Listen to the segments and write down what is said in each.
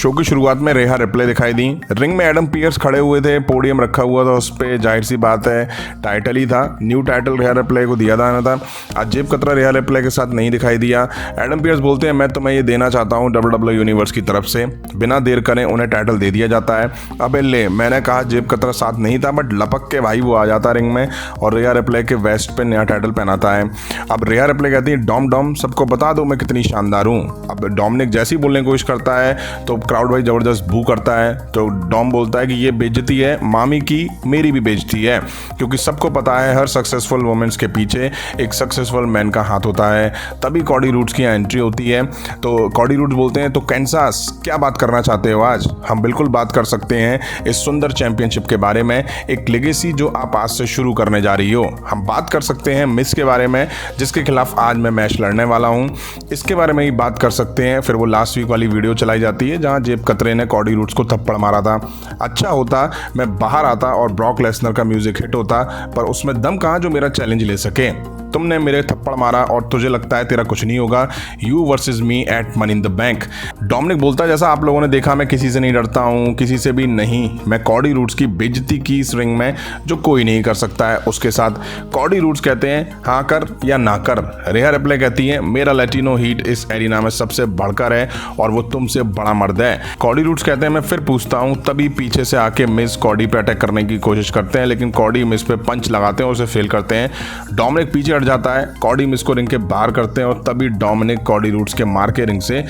Show की शुरुआत में रेहा रिप्ले दिखाई दी। रिंग में एडम पियर्स खड़े हुए थे, पोडियम रखा हुआ था, उस पर जाहिर सी बात है टाइटल ही था, न्यू टाइटल रेहा रिप्ले को दिया जाना था। अजय कतरा रेहा रिप्ले के साथ नहीं दिखाई दिया। एडम पियर्स बोलते हैं मैं तुम्हें ये देना चाहता हूँ WWE यूनिवर्स की तरफ से, बिना देर करे उन्हें टाइटल दे दिया जाता है। अब ले, मैंने कहा जेब कतरा साथ नहीं था, बट लपक के भाई वो आ जाता रिंग में और रेहा रिप्ले के वेस्ट पे नया टाइटल पहनाता है। अब रेहा रिप्ले कहती है डॉम सबको बता दो मैं कितनी शानदार हूँ। अब डोमिनिक जैसी बोलने की कोशिश करता है तो क्राउड भाई जबरदस्त बू करता है, तो डॉम बोलता है कि ये बेइज्जती है मामी की, मेरी भी बेइज्जती है, क्योंकि सबको पता है हर सक्सेसफुल वुमेन्स के पीछे एक सक्सेसफुल मैन का हाथ होता है। तभी कॉडी रूड्स की एंट्री होती है। तो कॉडी रूड्स बोलते हैं तो कैंसास क्या बात करना चाहते हो आज? हम बिल्कुल बात कर सकते हैं इस सुंदर चैंपियनशिप के बारे में, एक लेगेसी जो आप आज से शुरू करने जा रही हो। हम बात कर सकते हैं मिस के बारे में जिसके खिलाफ आज मैं मैच लड़ने वाला हूँ, इसके बारे में ही बात कर सकते हैं। फिर वो लास्ट वीक वाली वीडियो चलाई जाती है जहां जेब कतरे ने कॉडी रूड्स को थप्पड़ मारा था। अच्छा होता मैं बाहर आता और ब्रॉक लेसनर का म्यूजिक हिट होता, पर उसमें दम कहाँ जो मेरा चैलेंज ले सके। तुमने मेरे थप्पड़ मारा और तुझे लगता है तेरा कुछ नहीं होगा, you versus me at money in the bank. Dominic बोलता है जैसा आप लोगों ने देखा मैं किसी से नहीं डरता हूँ, किसी से भी नहीं। मैं कॉडी रूड्स की बेइज्जती की इस रिंग में जो कोई नहीं कर सकता है उसके साथ। कॉडी रूड्स कहते हैं हाँ कर या ना कर। रेहा रिप्ले कहती है मेरा लैटिनो हीट इस एरिना में सबसे बढ़कर है और वो तुमसे बड़ा मर्द है। कॉडी रूड्स कहते हैं मैं फिर पूछता हूँ, तभी पीछे से आके मिस कॉडी पे अटैक करने की कोशिश करते हैं, लेकिन कॉडी मिस पे पंच लगाते हैं और उसे फेल करते हैं। डोमिनिक पीछे जाता है, कॉडी मिस को रिंग के बाहर करते हैं और तभी डोमिनिक कॉडी रूड्स के मार के रिंग से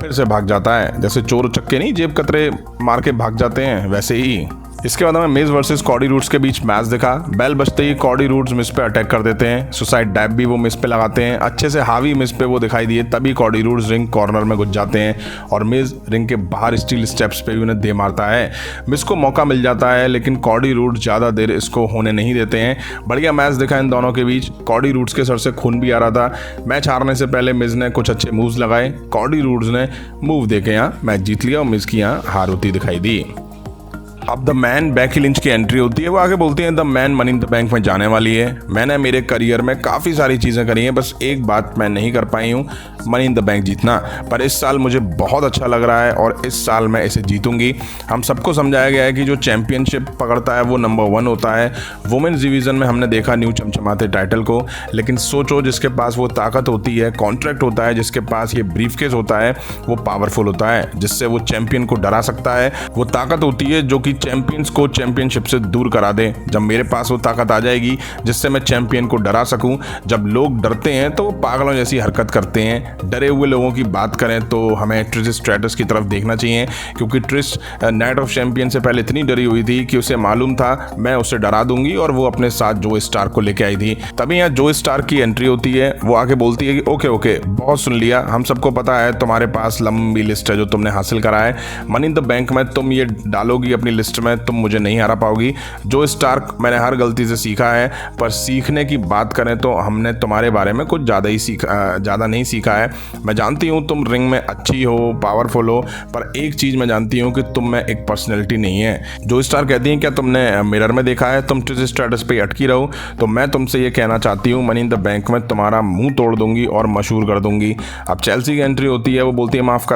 फिर से भाग जाता है। जैसे चोर चक्के नहीं जेब कतरे मार के भाग जाते हैं वैसे ही। इसके बाद हमें मिस वर्सेस कॉडी रूड्स के बीच मैच दिखा। बेल बजते ही कॉडी रूड्स मिस पे अटैक कर देते हैं, सुसाइड डैब भी वो मिस पे लगाते हैं, अच्छे से हावी मिस पे वो दिखाई दिए। तभी कॉडी रूड्स रिंग कॉर्नर में घुस जाते हैं और मिस रिंग के बाहर स्टील स्टेप्स पे भी उन्हें दे मारता है। मिस को मौका मिल जाता है लेकिन कॉडी रूड्स ज़्यादा देर इसको होने नहीं देते हैं। बढ़िया मैच दिखा इन दोनों के बीच। कॉडी रूड्स के सर से खून भी आ रहा था। मैच हारने से पहले मिस ने कुछ अच्छे मूव्स लगाए, कॉडी रूड्स ने मूव देके यहाँ मैच जीत लिया और मिस की यहाँ हार होती दिखाई दी। अब द मैन बेकी लिंच की एंट्री होती है। वो आगे बोलती हैं the man money in the bank में जाने वाली है। मैंने मेरे करियर में काफ़ी सारी चीज़ें करी हैं, बस एक बात मैं नहीं कर पाई हूँ, मनी इन द बैंक जीतना। पर इस साल मुझे बहुत अच्छा लग रहा है और इस साल मैं इसे जीतूंगी। हम सबको समझाया गया है कि जो चैंपियनशिप पकड़ता है वो नंबर 1 होता है। वुमेन्स डिवीज़न में हमने देखा न्यू चमचमाते टाइटल को, लेकिन सोचो जिसके पास वो ताकत होती है, कॉन्ट्रैक्ट होता है, जिसके पास ये ब्रीफकेस होता है, वो पावरफुल होता है, जिससे वो चैंपियन को डरा सकता है। वो ताकत होती है जो कि चैंपियंस को चैंपियनशिप से दूर करा दे। जब मेरे पास वो ताकत आ जाएगी जिससे मैं चैंपियन को डरा सकूं। जब लोग डरते हैं तो वो पागलों जैसी हरकत करते हैं। डरे हुए लोगों की बात करें तो हमें ट्रिश स्ट्रैटस की तरफ देखना चाहिए, क्योंकि ट्रिश नाइट ऑफ चैंपियन से पहले इतनी डरी हुई थी कि उसे मालूम था मैं उसे डरा दूंगी और वो अपने साथ जो स्टार को लेके आई थी। तभी यहाँ जो स्टार की एंट्री होती है। वो आके बोलती है कि ओके बहुत सुन लिया, हम सबको पता है तुम्हारे पास लंबी लिस्ट है जो तुमने हासिल करा है। मनी इन द बैंक में तुम ये डालोगी अपनी लिस्ट में, तुम मुझे नहीं हरा पाओगी। जो स्टार्क मैंने हर गलती से सीखा है, पर सीखने की बात करें तो हमने तुम्हारे बारे में कुछ ज़्यादा नहीं सीखा है। मैं जानती हूँ तुम रिंग में अच्छी हो, पावरफुल हो, पर एक चीज़ मैं जानती हूँ कि तुम में एक पर्सनैलिटी नहीं है। जो स्टार कहती हैं क्या तुमने मिरर में देखा है, तुम ट्रिश स्ट्रैटस पे अटकी रहो। तो मैं तुमसे ये कहना चाहती हूँ मनी इन द बैंक में तुम्हारा मुंह तोड़ दूंगी और मशहूर कर दूंगी। अब चेल्सी की एंट्री होती है। वो बोलती है माफ़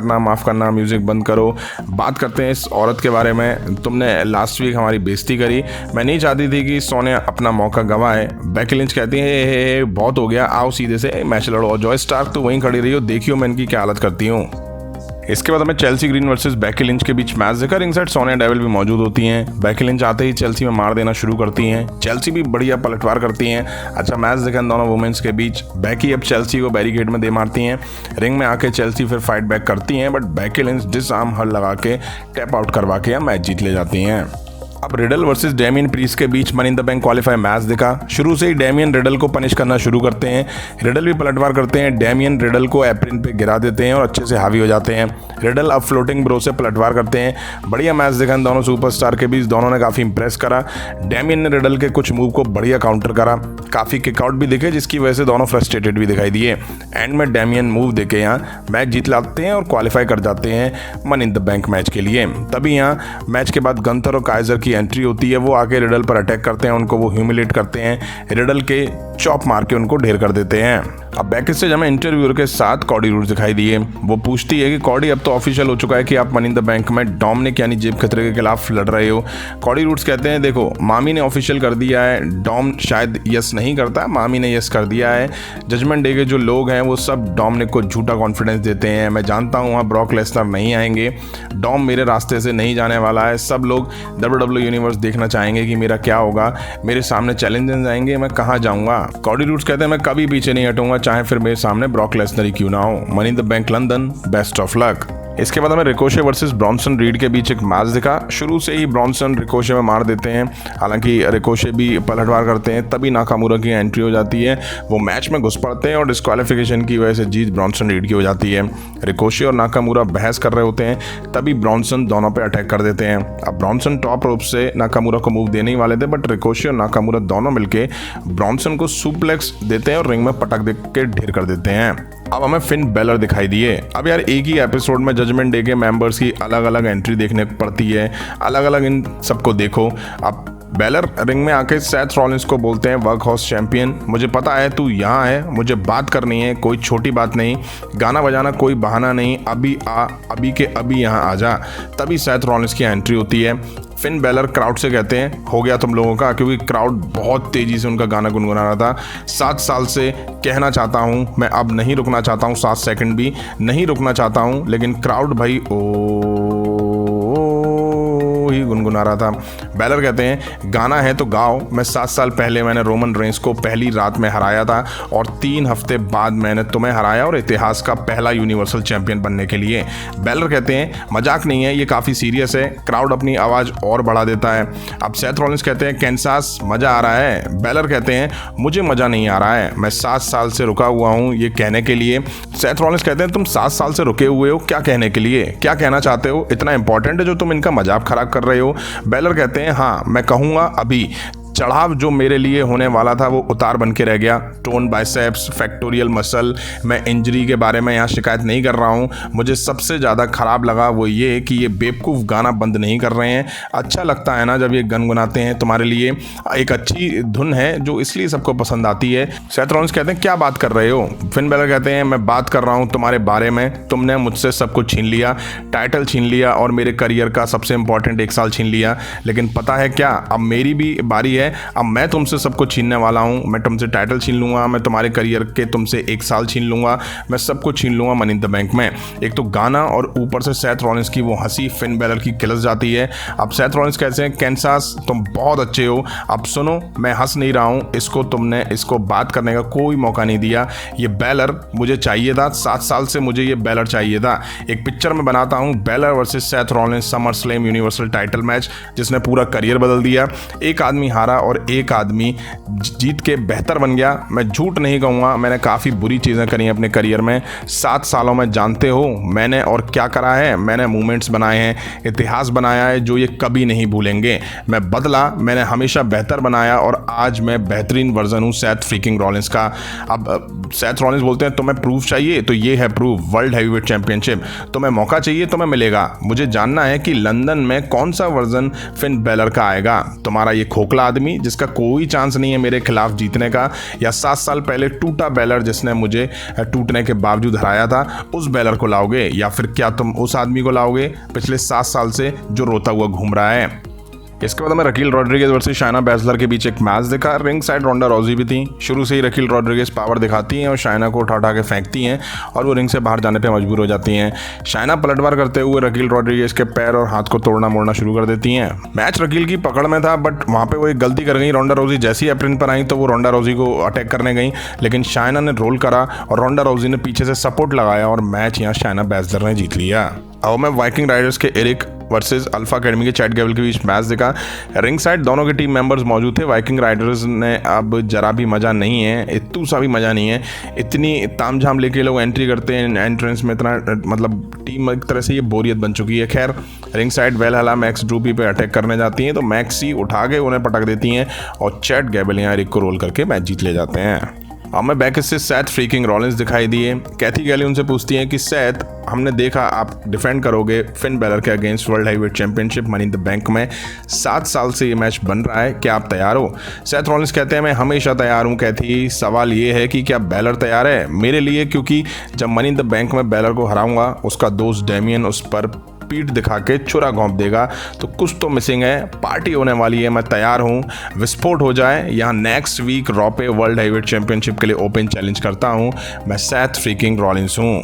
करना, म्यूज़िक बंद करो। बात करते हैं इस औरत के बारे में। तुमने लास्ट वीक हमारी बेइज्जती करी। मैं नहीं चाहती थी कि सोनिया अपना मौका गंवाए। बेकी लिंच कहती है बहुत हो गया, आओ सीधे से मैच लड़ो। जॉय स्टार्क तो वहीं खड़ी रही हो, देखियो मैं इनकी क्या हालत करती हूँ। इसके बाद हमें Chelsea green versus Becky Lynch के बीच मैच देखा। रिंग साइड सोनिया डेविल भी मौजूद होती हैं। बेकी लिंच आते ही चेल्सी में मार देना शुरू करती हैं। चेल्सी भी बढ़िया पलटवार करती हैं। अच्छा मैच देखा इन दोनों वुमेन्स के बीच। बेकी अब चेल्सी को बैरिकेड में दे मारती हैं। रिंग में आके चेल्सी फिर फाइट बैक करती हैं, बट बेकी लिंच डिसआर्म हल लगा के टैप आउट करवा के मैच जीत ले जाती हैं। अब रिडल वर्सेस डेमियन प्रीस्ट के बीच money in the bank qualify match दिखा। शुरू से ही डेमियन रिडल को पनिश करना शुरू करते हैं। रिडल भी पलटवार करते हैं। डेमियन रिडल को एप्रिन पे गिरा देते हैं और अच्छे से हावी हो जाते हैं। रिडल अब फ्लोटिंग ब्रो से पलटवार करते हैं। बढ़िया मैच दिखा इन दोनों सुपरस्टार के बीच। दोनों ने काफ़ी इंप्रेस करा। डेमियन ने रिडल के कुछ मूव को बढ़िया काउंटर करा। काफ़ी किकआउट भी दिखे जिसकी वजह से दोनों फ्रस्ट्रेटेड भी दिखाई दिए। एंड में डेमियन मूव देके यहाँ मैच जीत लाते हैं और क्वालिफाई कर जाते हैं money in the bank match के लिए। तभी यहाँ मैच के बाद गंथर और काइजर की एंट्री होती है। वो आके रिडल पर अटैक करते हैं, उनको वो ह्यूमिलेट करते हैं। रिडल के चॉप मार के उनको ढेर कर देते हैं। अब बैक स्टेज हमें इंटरव्यूअर के साथ कॉडी रूड्स दिखाई दिए। वो पूछती है कि कॉडी, अब तो ऑफिशियल हो चुका है कि आप मनी इन द बैंक में डोमिनिक यानी जेब खतरे के खिलाफ लड़ रहे हो। कॉडी रूड्स कहते हैं, देखो मामी ने ऑफिशियल कर दिया है, डॉम शायद यस नहीं करता, मामी ने यस कर दिया है। जजमेंट डे के जो लोग हैं वो सब डोमिनिक को झूठा कॉन्फिडेंस देते हैं। मैं जानता हूँ वहाँ ब्रॉक लेसनर नहीं आएंगे, डॉम मेरे रास्ते से नहीं जाने वाला है। सब लोग WWE यूनिवर्स देखना चाहेंगे कि मेरा क्या होगा, मेरे सामने चैलेंजेस आएंगे, मैं कहाँ जाऊँगा। कॉडी रूड्स कहते हैं, मैं कभी पीछे नहीं हटूंगा, चाहे फिर मेरे सामने ब्रॉक लेसनर ही क्यों ना हो। Money in the bank London, best of luck. इसके बाद हमें रिकोशे वर्सेस ब्रॉन्सन रीड के बीच एक मैच दिखा। शुरू से ही ब्रॉन्सन रिकोशे में मार देते हैं, हालांकि रिकोशे भी पलटवार करते हैं, तभी नाकामुरा की एंट्री हो जाती है। वो मैच में घुस पड़ते हैं और डिस्क्वालिफिकेशन की वजह से जीत ब्रॉन्सन रीड की हो जाती है। रिकोशे और नाकामुरा बहस कर रहे होते हैं, तभी ब्रॉन्सन दोनों पे अटैक कर देते हैं। अब ब्रॉन्सन टॉप रोप से नाकामुरा को मूव देने ही वाले थे, बट रिकोशे और नाकामुरा दोनों मिलके ब्रॉन्सन को सुप्लेक्स देते हैं और रिंग में पटक दे के ढेर कर देते हैं। अब हमें फिन बेलर दिखाई दिए। अब यार एक ही एपिसोड में जजमेंट डे के मेंबर्स की अलग अलग एंट्री देखने पड़ती है, अलग अलग इन सबको देखो। अब बेलर रिंग में आके सेथ रॉलिंस को बोलते हैं, वर्क हाउस चैंपियन, मुझे पता है तू यहाँ है, मुझे बात करनी है, कोई छोटी बात नहीं, गाना बजाना कोई बहाना नहीं, अभी आ, अभी के अभी यहाँ आ जा। तभी सेथ रॉलिंस की एंट्री होती है। फिन बेलर क्राउड से कहते हैं, हो गया तुम लोगों का, क्योंकि क्राउड बहुत तेज़ी से उनका गाना गुनगुना रहा था। 7 साल से कहना चाहता हूँ, मैं अब नहीं रुकना चाहता हूँ, 7 सेकंड भी नहीं रुकना चाहता हूँ, लेकिन क्राउड भाई ही गुनगुना रहा था। बेलर कहते हैं, गाना है तो गाओ, मैं 7 साल पहले मैंने रोमन रेंस को पहली रात में हराया था और 3 हफ्ते बाद मैंने तुम्हें हराया और इतिहास का पहला यूनिवर्सल चैंपियन बनने के लिए। बेलर कहते हैं, मजाक नहीं है, ये काफ़ी सीरियस है। क्राउड अपनी आवाज़ और बढ़ा देता है। अब सेथ रॉलिंस कहते हैं, कैंसास मज़ा आ रहा है। बेलर कहते हैं, मुझे मज़ा नहीं आ रहा है, मैं 7 साल से रुका हुआ हूँ ये कहने के लिए। सेथ रॉलिंस कहते हैं, तुम 7 साल से रुके हुए हो, क्या कहने के लिए, क्या कहना चाहते हो, इतना इंपॉर्टेंट है जो तुम इनका मजाक खराब कर रहे हो। बेलर कहते हैं, हाँ मैं कहूँगा, अभी चढ़ाव जो मेरे लिए होने वाला था वो उतार बन के रह गया। टोन बाइसेप्स, फैक्टोरियल मसल, मैं इंजरी के बारे में यहाँ शिकायत नहीं कर रहा हूँ। मुझे सबसे ज़्यादा ख़राब लगा वो ये कि ये बेवकूफ़ गाना बंद नहीं कर रहे हैं। अच्छा लगता है ना जब ये गुनगुनाते हैं, तुम्हारे लिए एक अच्छी धुन है जो इसलिए सबको पसंद आती है। सेथ रॉलिंस कहते हैं, क्या बात कर रहे हो। फिन बेलर कहते हैं, मैं बात कर रहा हूँ तुम्हारे बारे में, तुमने मुझसे सब कुछ छीन लिया, टाइटल छीन लिया और मेरे करियर का सबसे इंपॉर्टेंट 1 साल छीन लिया। लेकिन पता है क्या, अब मेरी भी बारी है, अब मैं तुमसे सब कुछ छीनने वाला हूँ। मैं तुमसे टाइटल छीन लूँगा, मैं तुम्हारे करियर के तुमसे 1 साल छीन लूँगा, मैं सब कुछ छीन लूँगा मनी इन द बैंक में। एक तो गाना और ऊपर से सेथ रॉलिंस की वो हंसी फिन बेलर की खिलस जाती है। अब सेथ रॉलिंस कहते हैं, कैंसास तुम बहुत अच्छे हो, अब सुनो मैं हंस नहीं रहा हूँ, तुमने इसको बात करने का कोई मौका नहीं दिया। ये बेलर मुझे चाहिए था, 7 साल से मुझे ये बेलर चाहिए था। एक पिक्चर में बनाता हूँ, baler versus Seth Rollins summer slam universal title match, जिसने पूरा करियर बदल दिया। एक आदमी हारा और एक आदमी जीत के बेहतर बन गया। मैं झूठ नहीं कहूँगा, मैंने काफ़ी बुरी चीज़ें करी अपने करियर में। 7 सालों में जानते हो मैंने और क्या करा है, मैंने मूवमेंट्स बनाए हैं, इतिहास बनाया है जो ये कभी नहीं भूलेंगे। मैं बदला, मैंने हमेशा बेहतर बनाया और आज मैं बेहतरीन वर्जन हूँ सेथ फ्रीकिंग रॉलिंस का। अब सेथ रॉलिंस बोलते हैं, तुम्हें प्रूफ चाहिए तो ये है प्रूफ, वर्ल्ड हैवीवेट चैंपियनशिप। तुम्हें मौका चाहिए तो मैं मिलेगा। मुझे जानना है कि लंदन में कौन सा वर्जन फिन बेलर का आएगा। तुम्हारा ये खोखला आदमी जिसका कोई चांस नहीं है मेरे खिलाफ जीतने का, या 7 साल पहले टूटा बेलर जिसने मुझे टूटने के बावजूद हराया था, उस बेलर को लाओगे, या फिर क्या तुम उस आदमी को लाओगे पिछले 7 साल से जो रोता हुआ घूम रहा है। इसके बाद हमें रकील रॉड्रिगेज वर्सेस शायना बैसलर के बीच एक मैच दिखा। रिंग साइड रोंडा रॉजी भी थी। शुरू से ही रकील रॉड्रिगेज पावर दिखाती हैं और शायना को उठा के फेंकती हैं और वो रिंग से बाहर जाने पे मजबूर हो जाती हैं। शायना पलटवार करते हुए रकील रॉड्रिगेज के पैर और हाथ को तोड़ना मोड़ना शुरू कर देती हैं। मैच रकील की पकड़ में था, बट वहाँ पे वो एक गलती कर गई। रोंडा रॉजी जैसी एप्रिन पर आई तो वो रोंडा रॉजी को अटैक करने गई, लेकिन शायना ने रोल करा और रोंडा रॉजी ने पीछे से सपोर्ट लगाया और मैच यहाँ शायना बैसलर ने जीत लिया। अब मैं वाइकिंग राइडर्स के एरिक वर्सेस अल्फा अकेडमी के चैट गैबल के बीच मैच देखा। रिंग साइड दोनों के टीम मेंबर्स मौजूद थे। वाइकिंग राइडर्स ने अब जरा भी मज़ा नहीं है, इतू सा भी मज़ा नहीं है। इतनी तामझाम लेके लोग एंट्री करते हैं एंट्रेंस में, इतना मतलब टीम एक तरह से ये बोरियत बन चुकी है। खैर रिंग साइड वेलहला मैक्स ड्रूपी पे अटैक करने जाती हैं तो मैक्सी उठा के उन्हें पटक देती हैं और चैट गैबल यहाँ एरिक को रोल करके मैच जीत ले जाते हैं। और मैं बैक से सेथ फ्रीकिंग रॉलिंस दिखाई दिए। कैथी गैली उनसे पूछती हैं कि सेथ, हमने देखा आप डिफेंड करोगे फिन बैलर के against world heavyweight championship money in the bank में। 7 साल से ये मैच बन रहा है, क्या आप तैयार हो? सेथ रॉलिंस कहते हैं मैं हमेशा तैयार हूँ कैथी, सवाल ये है कि क्या बैलर तैयार है मेरे लिए, क्योंकि जब मनी इन द बैंक में बैलर को हराऊंगा उसका दोस्त डेमियन उस पर पीठ दिखा के छुरा घोंप देगा, तो कुछ तो मिसिंग है, पार्टी होने वाली है, मैं तैयार हूँ, विस्फोट हो जाए। यहाँ नेक्स्ट वीक रॉ पे वर्ल्ड हैवीवेट चैंपियनशिप के लिए ओपन चैलेंज करता हूँ, मैं सेथ फ्रीकिंग रॉलिंस हूँ।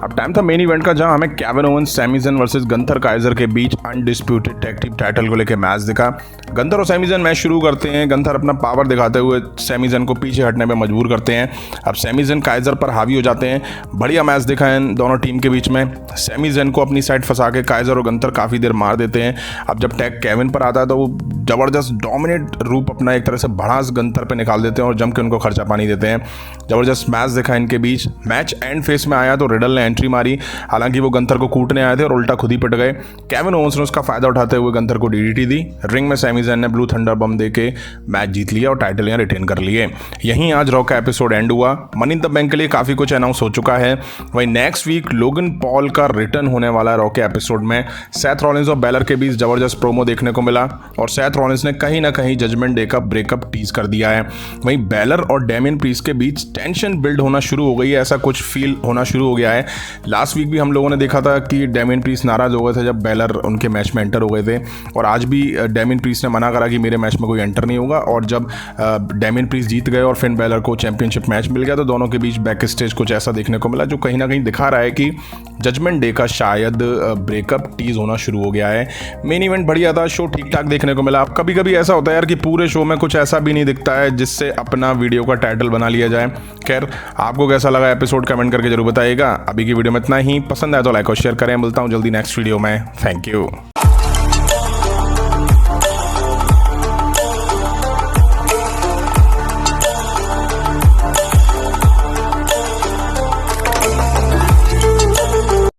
अब टाइम था मेन इवेंट का, जहां हमें केविन ओवेंस सैमी ज़ैन वर्सेस गंथर काइजर के बीच अनडिस्प्यूटेड टैग टीम टाइटल को लेकर मैच दिखा। गंथर और सैमी ज़ैन मैच शुरू करते हैं। गंथर अपना पावर दिखाते हुए सैमी ज़ैन को पीछे हटने में मजबूर करते हैं। अब सैमी ज़ैन काइजर पर हावी हो जाते हैं। बढ़िया मैच दिखा है इन दोनों टीम के बीच में। सैमी ज़ैन को अपनी साइड फंसा के काइजर और गंथर काफ़ी देर मार देते हैं। अब जब टैग केविन पर आता है तो वो ज़बरदस्त डोमिनेट रूप अपना एक तरह से भड़ास गंथर पे निकाल देते हैं और जम के उनको खर्चा पानी देते हैं। ज़बरदस्त मैच दिखा इनके बीच। मैच एंड फेस में आया तो रिडल ने एंट्री मारी, हालांकि वो गंथर को कूटने आए थे और उल्टा खुद ही पिट गए। केविन ओवेंस ने उसका फायदा उठाते हुए गंथर को डीडीटी दी। रिंग में सैमी ज़ैन ने ब्लू थंडर बम देके मैच जीत लिया और टाइटल यहाँ रिटेन कर लिए। यहीं आज रॉ का एपिसोड एंड हुआ। मनी इन द बैंक के लिए काफ़ी कुछ अनाउंस हो चुका है। वहीं नेक्स्ट वीक लोगन पॉल का रिटर्न होने वाला है रॉ के एपिसोड में। सेथ रॉलिंस और बैलर के बीच जबरदस्त प्रोमो देखने को मिला और सेथ रॉलिंस ने कहीं ना कहीं जजमेंट डे का ब्रेकअप टीज कर दिया है। वहीं बैलर और डेमियन प्रीस्ट के बीच टेंशन बिल्ड होना शुरू हो गई है, ऐसा कुछ फील होना शुरू हो गया है। लास्ट वीक भी हम लोगों ने देखा था कि डेमियन प्रीस्ट नाराज हो गए थे जब बैलर उनके मैच में एंटर हो गए थे, और आज भी डेमियन प्रीस्ट ने मना करा कि मेरे मैच में कोई एंटर नहीं होगा। और जब डेमियन प्रीस्ट जीत गए और फिन बैलर को चैंपियनशिप मैच मिल गया तो दोनों के बीच बैक स्टेज कुछ ऐसा देखने को मिला जो कहीं ना कहीं दिखा रहा है कि जजमेंट डे का शायद ब्रेकअप टीज होना शुरू हो गया है। मेन इवेंट बढ़िया था, शो ठीक ठाक देखने को मिला। कभी कभी ऐसा होता है यार कि पूरे शो में कुछ ऐसा भी नहीं दिखता है जिससे अपना वीडियो का टाइटल बना लिया जाए। खैर, आपको कैसा लगा एपिसोड कमेंट करके जरूर बताइएगा। अभी की वीडियो में इतना ही। पसंद आए तो लाइक और शेयर करें। मिलता हूँ जल्दी नेक्स्ट वीडियो में। Thank you.